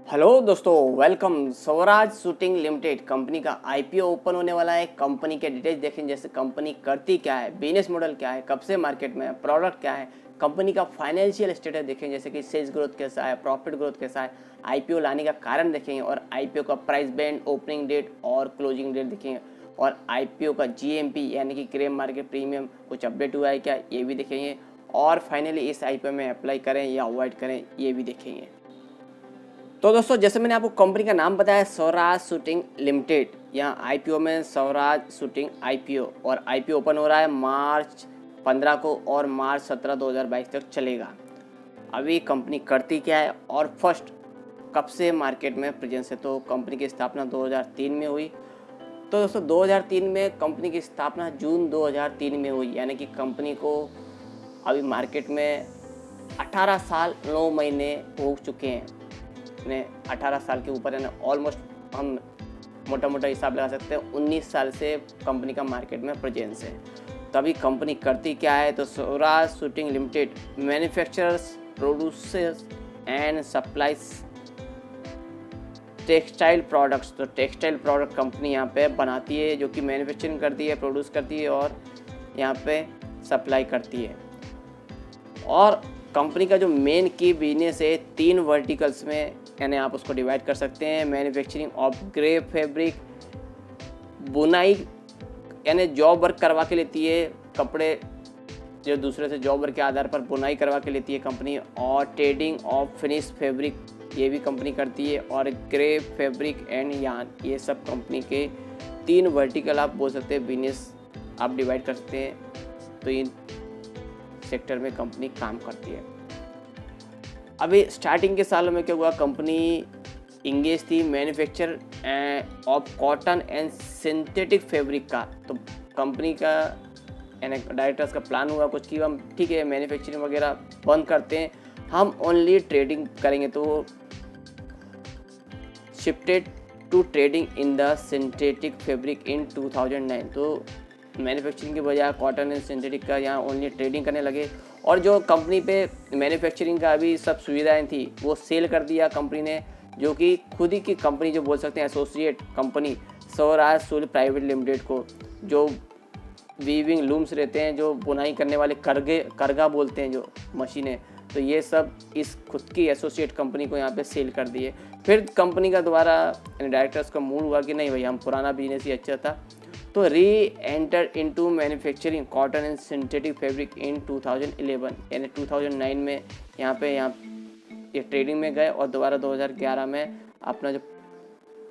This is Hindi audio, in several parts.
हेलो दोस्तों, welcome. Swaraj suiting limited company का आईपीओ ओपन होने वाला है। कंपनी के डिटेल्स देखें, जैसे कंपनी करती क्या है, बिजनेस मॉडल क्या है, कब से मार्केट में है, प्रोडक्ट क्या है, कंपनी का फाइनेंशियल स्टेटस देखें, जैसे कि सेल्स ग्रोथ कैसा है, प्रॉफिट ग्रोथ कैसा है, आईपीओ लाने का कारण देखेंगे और आईपीओ का प्राइस बैंड, ओपनिंग डेट और क्लोजिंग डेट देखेंगे और आईपीओ का जीएमपी यानी कि क्लेम मार्केट प्रीमियम कुछ अपडेट हुआ है क्या, ये भी देखेंगे और फाइनली इस आईपीओ में अप्लाई करें या अवॉइड करें, ये भी देखेंगे। तो दोस्तों, जैसे मैंने आपको कंपनी का नाम बताया स्वराज शूटिंग लिमिटेड, यहाँ आईपीओ में स्वराज शूटिंग आईपीओ और आईपीओ ओपन हो रहा है मार्च 15 को और मार्च 17 2022 तक चलेगा। अभी कंपनी करती क्या है और फर्स्ट कब से मार्केट में प्रेजेंस है, तो कंपनी की स्थापना 2003 में हुई। तो दोस्तों 2003 में कंपनी की स्थापना जून 2003 में हुई, यानी कि कंपनी को अभी मार्केट में 18 साल 9 महीने हो चुके हैं। 18 साल के ऊपर है ना, ऑलमोस्ट हम मोटा मोटा हिसाब लगा सकते हैं 19 साल से कंपनी का मार्केट में प्रेजेंस है। तो अभी कंपनी करती क्या है, तो Swaraj suiting limited manufacturers, producers and supplies textile products. तो टेक्सटाइल प्रोडक्ट कंपनी यहाँ पे बनाती है, जो कि मैन्युफैक्चरिंग करती है, प्रोड्यूस करती है और यहाँ पे सप्लाई करती है। और कंपनी का जो मेन की बिजनेस है 3 वर्टिकल्स में, यानी आप उसको डिवाइड कर सकते हैं। मैन्युफैक्चरिंग ऑफ ग्रे फैब्रिक, बुनाई यानी जॉब वर्क करवा के लेती है, कपड़े जो दूसरे से जॉब वर्क के आधार पर बुनाई करवा के लेती है कंपनी। और ट्रेडिंग ऑफ फिनिश फैब्रिक, ये भी कंपनी करती है। और ग्रे फैब्रिक एंड यार्न, ये सब कंपनी के 3 वर्टिकल आप बोल सकते हैं, बिजनेस आप डिवाइड कर सकते हैं। तो इन सेक्टर में कंपनी काम करती है। अभी स्टार्टिंग के सालों में क्या हुआ, कंपनी इंगेज थी manufacture of cotton and synthetic fabric का। तो कंपनी का डायरेक्टर्स का प्लान हुआ कुछ कि हम ठीक है मैन्युफैक्चरिंग वगैरह बंद करते हैं, हम ओनली ट्रेडिंग करेंगे। तो shifted to trading in the synthetic fabric in 2009। तो मैन्युफैक्चरिंग के बजाय कॉटन एंड सिंथेटिक का यहाँ ओनली ट्रेडिंग करने लगे। और जो कंपनी पे मैन्युफैक्चरिंग का अभी सब सुविधाएं थी वो सेल कर दिया कंपनी ने, जो कि खुद ही की कंपनी जो बोल सकते हैं associate company Swaraj shooting private limited को, जो वीविंग लूम्स रहते हैं, जो बुनाई करने वाले करगा बोलते हैं जो मशीनें, तो ये सब इस खुद की एसोसिएट कंपनी को यहाँ पे सेल कर दिए। फिर कंपनी का दोबारा डायरेक्टर्स का मूड हुआ कि नहीं भाई, हम पुराना बिजनेस ही अच्छा था, तो री enter into manufacturing cotton and synthetic fabric इन 2011, यानी 2009 में यहाँ ये ट्रेडिंग में गए और दोबारा 2011 में अपना जो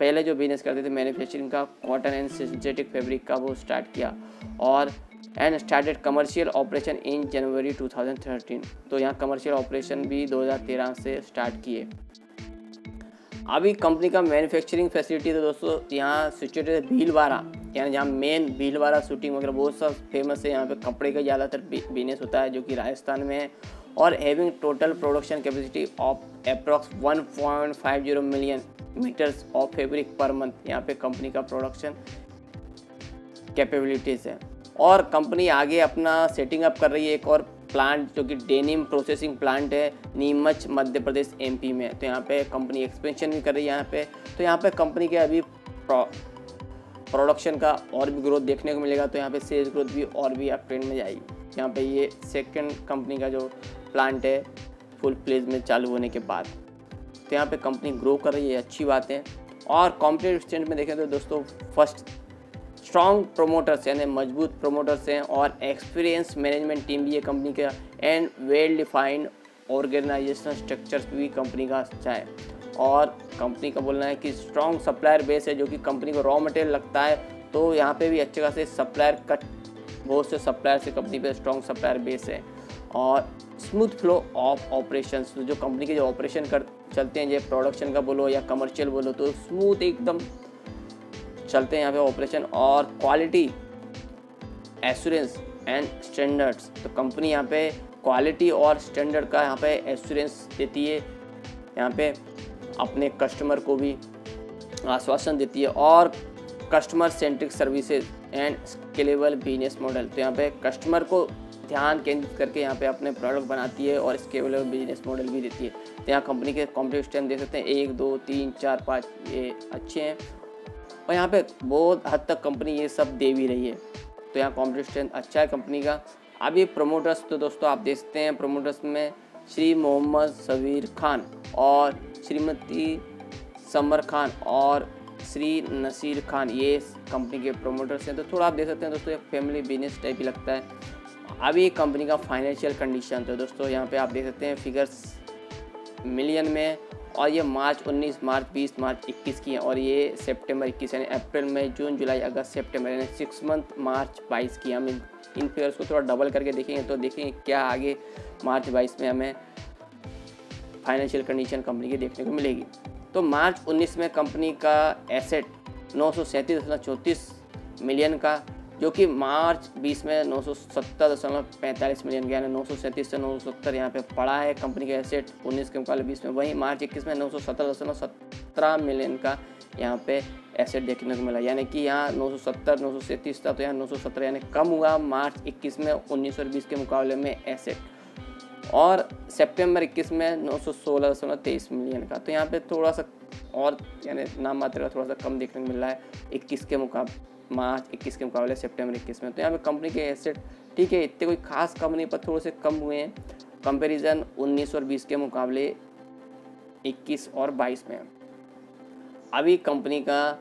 पहले जो बिजनेस करते थे मैन्युफैक्चरिंग का कॉटन एंड सिंथेटिक फैब्रिक का, वो स्टार्ट किया और and started commercial operation in January 2013। तो यहाँ कमर्शियल ऑपरेशन भी 2013 से स्टार्ट किए। अभी कंपनी का मैन्युफैक्चरिंग फैसिलिटी तो दोस्तों यहाँ सिचुएटेड है भीलवाड़ा, यानी जहाँ मेन भीलवाड़ा शूटिंग वगैरह बहुत सब फेमस है। यहाँ पे कपड़े का ज़्यादातर बिजनेस होता है, जो कि राजस्थान में है। और having total production capacity of approx 1.50 million metres of fabric per month, यहाँ पे कंपनी का प्रोडक्शन कैपेबिलिटीज़ है। और कंपनी आगे अपना सेटिंग अप कर रही है एक और प्लांट, जो कि डेनिम प्रोसेसिंग प्लांट है नीमच मध्य प्रदेश एमपी में। तो यहाँ पे कंपनी एक्सपेंशन भी कर रही है यहाँ पे। तो यहाँ पे कंपनी के अभी प्रोडक्शन का और भी ग्रोथ देखने को मिलेगा। तो यहाँ पे सेल्स ग्रोथ भी और भी अप ट्रेंड में जाएगी। यहाँ पे ये सेकंड कंपनी का जो प्लांट है फुल फ्लेज में चालू होने के बाद, तो यहाँ पे कंपनी ग्रो कर रही है, अच्छी बात है। और कॉम्पिटेटिव स्टैंड में देखें तो दोस्तों फर्स्ट स्ट्रॉन्ग प्रोमोटर्स, यानी मजबूत प्रोमोटर्स हैं और एक्सपीरियंस मैनेजमेंट टीम भी है कंपनी का and well defined organisational structures भी कंपनी का अच्छा है। और कंपनी का बोलना है कि स्ट्रॉन्ग सप्लायर बेस है, जो कि कंपनी को रॉ मटेरियल लगता है, तो यहाँ पे भी अच्छे खासे सप्लायर कट, बहुत से सप्लायर से कंपनी पे स्ट्रॉन्ग सप्लायर बेस है। और स्मूथ फ्लो ऑफ ऑपरेशंस, तो जो कंपनी के जो ऑपरेशन चलते हैं, जैसे प्रोडक्शन का बोलो या कमर्शियल बोलो, तो स्मूथ एकदम चलते हैं यहाँ पे ऑपरेशन। और क्वालिटी एश्योरेंस एंड स्टैंडर्ड्स, तो कंपनी यहाँ पे क्वालिटी और स्टैंडर्ड का यहाँ पे एश्योरेंस देती है, यहाँ पे अपने कस्टमर को भी आश्वासन देती है। और customer centric services and scalable business model, तो यहाँ पे कस्टमर को ध्यान केंद्रित करके यहाँ पे अपने प्रोडक्ट बनाती है और स्केलेबल बिजनेस मॉडल भी देती है। तो यहाँ कंपनी के कॉम्पिटिटिव स्ट्रेंथ देख सकते हैं 1 2 3 4 5 ये अच्छे हैं और यहाँ पे बहुत हद तक कंपनी ये सब दे भी रही है। तो यहाँ कॉम्पिटिटिव स्ट्रेंथ अच्छा है कंपनी का। अब ये प्रमोटर्स तो दोस्तों आप देख सकते हैं, प्रमोटर्स में श्री मोहम्मद सबीर खान और श्रीमती समर खान और श्री नसीर खान ये कंपनी के प्रमोटर्स हैं। तो थोड़ा आप देख सकते हैं दोस्तों एक फैमिली बिजनेस टाइप ही लगता है। अभी कंपनी का फाइनेंशियल कंडीशन तो दोस्तों यहाँ पे आप देख सकते हैं फिगर्स मिलियन में और ये मार्च 19, मार्च 20, मार्च 21 की है और ये सितंबर 21 यानी अप्रैल मई जून जुलाई अगस्त सितंबर यानी 6 मंथ मार्च 22 की। हम इन फिगर्स को थोड़ा डबल करके देखेंगे तो देखेंगे क्या आगे मार्च 22 में हमें फाइनेंशियल कंडीशन कंपनी की देखने को मिलेगी। तो मार्च 19 में कंपनी का एसेट 937.34 मिलियन का, जो कि मार्च 20 में 970.45 मिलियन का, यानी 937 से 970 यहाँ पे पड़ा है कंपनी का एसेट 19 के मुकाबले 20 में। वहीं मार्च 21 में 970.17 मिलियन का यहाँ पे एसेट देखने को मिला, यानी कि यहाँ 970 937 था तो यहाँ 917 यानी कम हुआ मार्च 21 में 19 और 20 के मुकाबले में एसेट। और सितंबर 21 में 916.23 मिलियन का, तो यहाँ पे थोड़ा सा और यानी नाम मात्र का थोड़ा सा कम देखने को मिल रहा है 21 के मुकाबले, मार्च 21 के मुकाबले सितंबर 21 में। तो यहाँ पे कंपनी के एसेट ठीक है, इतने कोई खास कम नहीं पर थोड़े से कम हुए हैं कंपैरिजन 19 और 20 के मुकाबले 21 और 22 में। अभी कंपनी का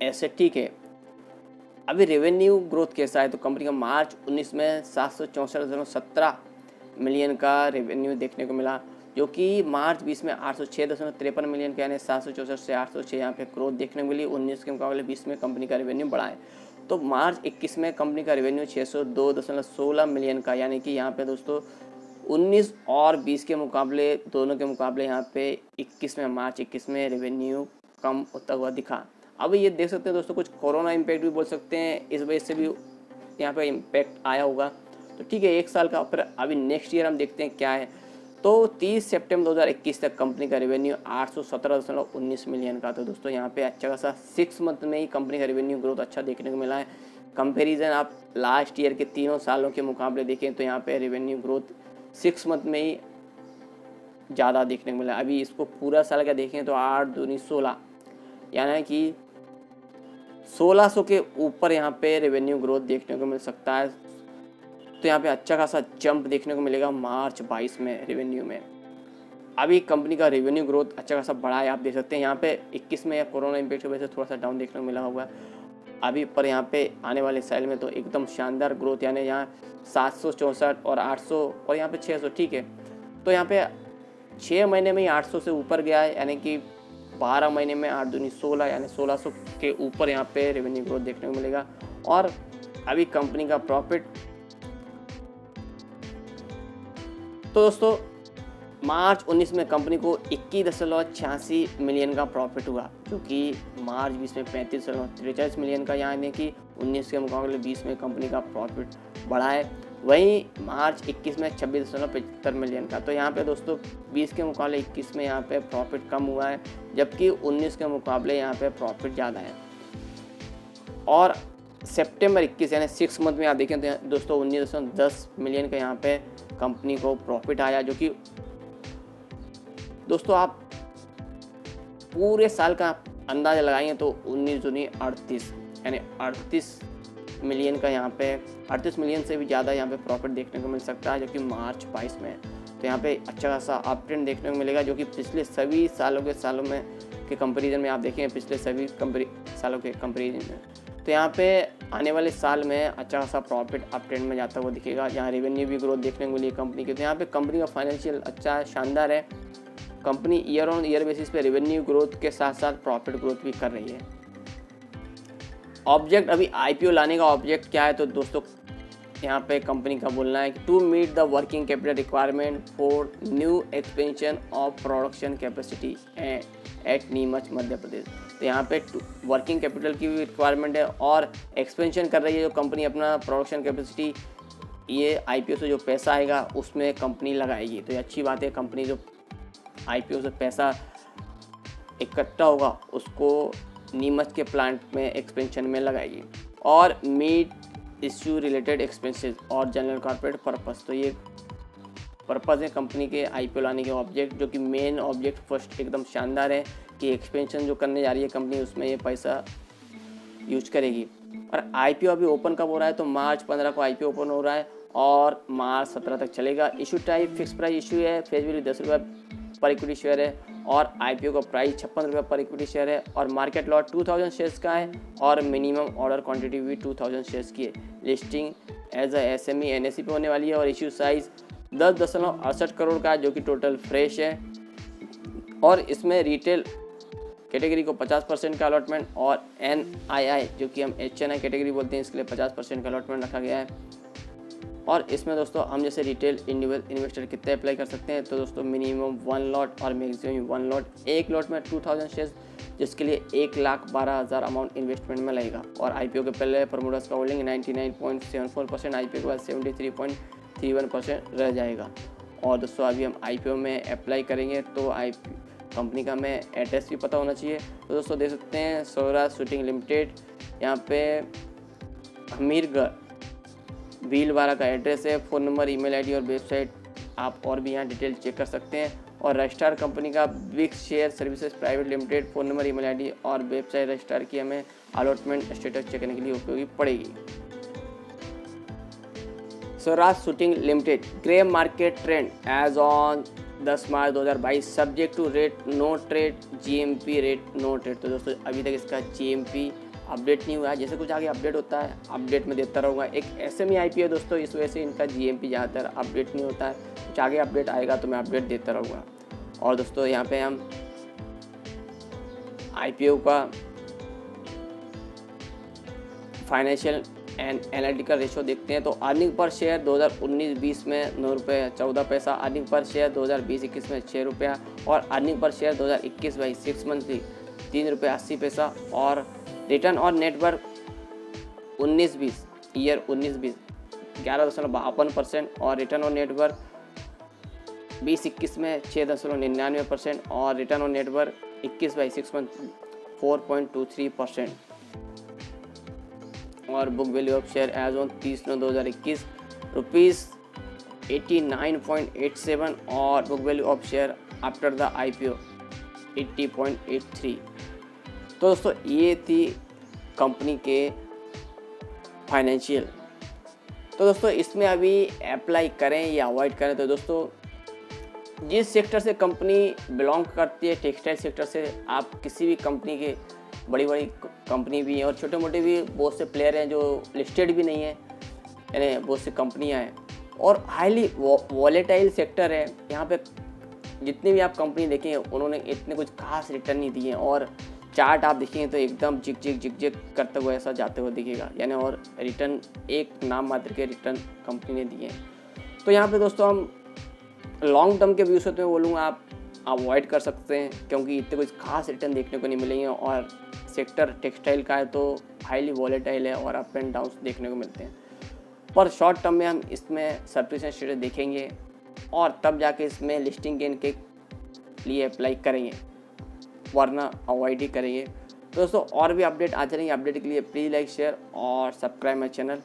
एसेट ठीक है। अभी रेवेन्यू ग्रोथ कैसा है तो कंपनी का मार्च 19 में 764.17 मिलियन का रेवेन्यू देखने को मिला, जो कि मार्च 20 में 806.53 मिलियन का, यानी 764 से 806 यहाँ पे ग्रोथ देखने को मिली। 19 के मुकाबले 20 में कंपनी का रेवेन्यू बढ़ा है। तो मार्च 21 में कंपनी का रेवेन्यू 602.16 मिलियन का, यानी कि यहाँ पे दोस्तों 19 और 20 के मुकाबले दोनों के मुकाबले यहाँ पे 21 में मार्च 21 में रेवेन्यू कम होता हुआ दिखा। अब ये देख सकते हैं दोस्तों कुछ कोरोना इम्पैक्ट भी बोल सकते हैं, इस वजह से भी यहाँ पे इम्पैक्ट आया होगा। तो ठीक है, एक साल का फिर अभी नेक्स्ट ईयर हम देखते हैं क्या है। तो 30 सितंबर 2021 तक कंपनी का रेवेन्यू 817.19 मिलियन का। तो दोस्तों यहाँ पे अच्छा खासा 6 मंथ में ही कंपनी का रेवेन्यू ग्रोथ अच्छा देखने को मिला है। कंपैरिजन आप लास्ट ईयर के तीनों सालों के मुकाबले देखें तो यहाँ पे रेवेन्यू ग्रोथ 6 मंथ में ही ज़्यादा देखने को मिला। अभी इसको पूरा साल का देखें तो 8 दूनी 16, यानी कि 1600 के ऊपर यहाँ पे रेवेन्यू ग्रोथ देखने को मिल सकता है। तो यहाँ पे अच्छा खासा जंप देखने को मिलेगा मार्च 22 में रेवेन्यू में। अभी कंपनी का रेवेन्यू ग्रोथ अच्छा खासा बढ़ा है, आप देख सकते हैं यहाँ पे 21 में कोरोना इम्पैक्ट की वजह से थोड़ा सा डाउन देखने को मिला होगा। अभी पर यहाँ पे आने वाले साल में तो एकदम शानदार ग्रोथ, यानी यहाँ 764 और 800 और यहाँ पे 600 ठीक है। तो यहाँ पे 6 महीने में ही 800 से ऊपर गया है, यानी कि 12 महीने में 8 दूनी 16, यानी 1600 के ऊपर यहाँ पे रेवेन्यू ग्रोथ देखने को मिलेगा। और अभी कंपनी का प्रॉफिट तो दोस्तों मार्च 19 में कंपनी को 21.86 मिलियन का प्रॉफिट हुआ, जो कि मार्च 20 में 35.43 मिलियन का, यानी कि 19 के मुकाबले 20 में कंपनी का प्रॉफिट बढ़ा है। वहीं मार्च 21 में 26.75 मिलियन का। तो यहाँ पे दोस्तों 20 के मुकाबले 21 में यहाँ पे प्रॉफिट कम हुआ है, जबकि 19 के मुकाबले यहाँ पे प्रॉफिट ज़्यादा है। और सितंबर 21 यानी 6 मंथ में आप देखें तो दोस्तों 19.10 मिलियन का यहाँ पे कंपनी को प्रॉफिट आया, जो कि दोस्तों आप पूरे साल का अंदाज़ा लगाएंगे तो 19 दूनी 38, यानी 38 मिलियन का यहाँ पे 38 मिलियन से भी ज़्यादा यहाँ पे प्रॉफिट देखने को मिल सकता है, जो कि मार्च 22 में। तो यहाँ पे अच्छा खासा अप ट्रेंड देखने को मिलेगा, जो कि पिछले सभी सालों में के कंपैरिजन में आप देखेंगे, पिछले सभी सालों के कंपैरिजन में। तो यहाँ पे आने वाले साल में अच्छा खासा प्रॉफिट अप ट्रेंड में जाता हुआ दिखेगा, जहाँ रेवेन्यू भी ग्रोथ देखने को मिली कंपनी की। तो यहाँ पे कंपनी का फाइनेंशियल अच्छा है, शानदार है। Company year on year basis पे रेवेन्यू ग्रोथ के साथ साथ प्रॉफिट ग्रोथ भी कर रही है। ऑब्जेक्ट अभी आईपीओ लाने का ऑब्जेक्ट क्या है तो दोस्तों यहाँ पे कंपनी का बोलना है कि to meet the working capital requirement for new expansion of production capacity at Neemuch Madhya Pradesh. तो यहाँ पे वर्किंग कैपिटल की भी रिक्वायरमेंट है और एक्सपेंशन कर रही है जो कंपनी अपना प्रोडक्शन कैपेसिटी, ये आईपीओ से जो पैसा आएगा उसमें कंपनी लगाएगी। तो ये अच्छी बात है, कंपनी जो आईपीओ से पैसा इकट्ठा होगा उसको नीमच के प्लांट में एक्सपेंशन में लगाएगी। और मीट इश्यू रिलेटेड एक्सपेंसेस और जनरल कॉर्पोरेट पर्पस। तो ये पर्पज़ है कंपनी के आईपीओ लाने के ऑब्जेक्ट, जो कि मेन ऑब्जेक्ट फर्स्ट एकदम शानदार है कि एक्सपेंशन जो करने जा रही है कंपनी उसमें ये पैसा यूज करेगी। और आईपीओ अभी ओपन कब हो रहा है, तो मार्च 15 को आईपीओ ओपन हो रहा है और मार्च 17 तक चलेगा। Issue type fix price issue है, फेस वैल्यू 10 रुपये पर इक्विटी शेयर है और आईपीओ का प्राइस 56 रुपये पर इक्विटी शेयर है और मार्केट लॉट 2000 शेयर्स का है और मिनिमम ऑर्डर क्वांटिटी भी 2000 शेयर्स की है। Listing as a SME NSE पे होने वाली है और इशू साइज 10.68 करोड़ का है, जो कि टोटल फ्रेश है। और इसमें रिटेल कैटेगरी को 50% का अलॉटमेंट और एनआईआई जो कि हम एचएनआई कैटेगरी बोलते हैं इसके लिए 50% का अलॉटमेंट रखा गया है। और इसमें दोस्तों हम जैसे रिटेल इंडिविजुअल इन्वेस्टर कितने अप्लाई कर सकते हैं, तो दोस्तों मिनिमम 1 लॉट और मैक्सिमम 1 लॉट। एक लॉट में 2000 शेयर्स, जिसके लिए 1,12,000 अमाउंट इन्वेस्टमेंट में लगेगा। और आईपीओ के पहले प्रमोटर्स का होल्डिंग 99.74%, आईपीओ के बाद 73.31% रह जाएगा। और दोस्तों अभी हम आईपीओ में अप्लाई करेंगे तो कंपनी का हमें एड्रेस भी पता होना चाहिए। तो दोस्तों देख सकते हैं स्वराज शूटिंग लिमिटेड, यहाँ पे हमीरगढ़ भीलवाड़ा का एड्रेस है। फ़ोन नंबर, ईमेल आईडी और वेबसाइट आप और भी यहाँ डिटेल चेक कर सकते हैं। और रजिस्ट्रार कंपनी का big share services private limited, phone number, email ID और वेबसाइट रजिस्ट्रार की हमें अलॉटमेंट स्टेटस चेक करने के लिए उपयोगी पड़ेगी। Swaraj suiting limited grey market trend as on 10 March 2022 subject to rate no trade GMP rate no trade. तो दोस्तों अभी तक इसका जीएमपी अपडेट नहीं हुआ है, जैसे कुछ आगे अपडेट होता है अपडेट में देता रहूँगा। एक एसएमई आईपीओ है दोस्तों, इस वजह से इनका जीएमपी ज़्यादातर अपडेट नहीं होता है, कुछ आगे अपडेट आएगा तो मैं अपडेट देता रहूँगा। और दोस्तों यहाँ पे हम आईपीओ का फाइनेंशियल एंड एनालिटिकल रेशो देखते हैं तो अर्निंग पर शेयर 2019-20 में 9 रुपये 14 पैसा, अर्निंग पर शेयर 2020-21 में 6 रुपया और अर्निंग पर शेयर 2021-22 मंथली 3 रुपये 80 पैसा। और रिटर्न ऑन नेटवर्क 19-20 ईयर 19-20 11.52% और रिटर्न ऑन नेटवर्क 20-21 में 6.99% और रिटर्न ऑन नेटवर्क 21/6 मंथ 4.23%। और book value of share as on 30/9/2021 ₹89.87 और book value of share after the IPO 80.83। तो दोस्तों ये थी कंपनी के फाइनेंशियल। तो दोस्तों इसमें अभी अप्लाई करें या अवॉइड करें, तो दोस्तों जिस सेक्टर से कंपनी बिलोंग करती है, टेक्सटाइल सेक्टर से, आप किसी भी कंपनी के, बड़ी बड़ी कंपनी भी हैं और छोटे मोटे भी बहुत से प्लेयर हैं जो लिस्टेड भी नहीं है, यानी बहुत सी कंपनियां हैं और हाईली वॉलेटाइल सेक्टर है। यहाँ पे जितनी भी आप कंपनी देखें उन्होंने इतने कुछ खास रिटर्न नहीं दिए हैं और चार्ट आप देखेंगे तो एकदम जिग जिग करते हुए ऐसा जाते हुए दिखेगा, यानी और रिटर्न एक नाम मात्र के रिटर्न कंपनी ने दिए हैं। तो यहाँ पे दोस्तों हम लॉन्ग टर्म के व्यू से तो मैं बोलूँगा आप अवॉइड कर सकते हैं, क्योंकि इतने कुछ खास रिटर्न देखने को नहीं मिलेंगे और सेक्टर टेक्सटाइल का है तो हाईली वॉलेटाइल है और अप एंड डाउन देखने को मिलते हैं। पर शॉर्ट टर्म में हम इसमें सब्सक्रिप्शन स्टेटस देखेंगे और तब जाके इसमें लिस्टिंग गेन के लिए अप्लाई करेंगे, वरना अवॉइड ही करेंगे। तो दोस्तों और भी अपडेट आते रहेंगे, अपडेट के लिए प्लीज़ लाइक शेयर और सब्सक्राइब माई चैनल।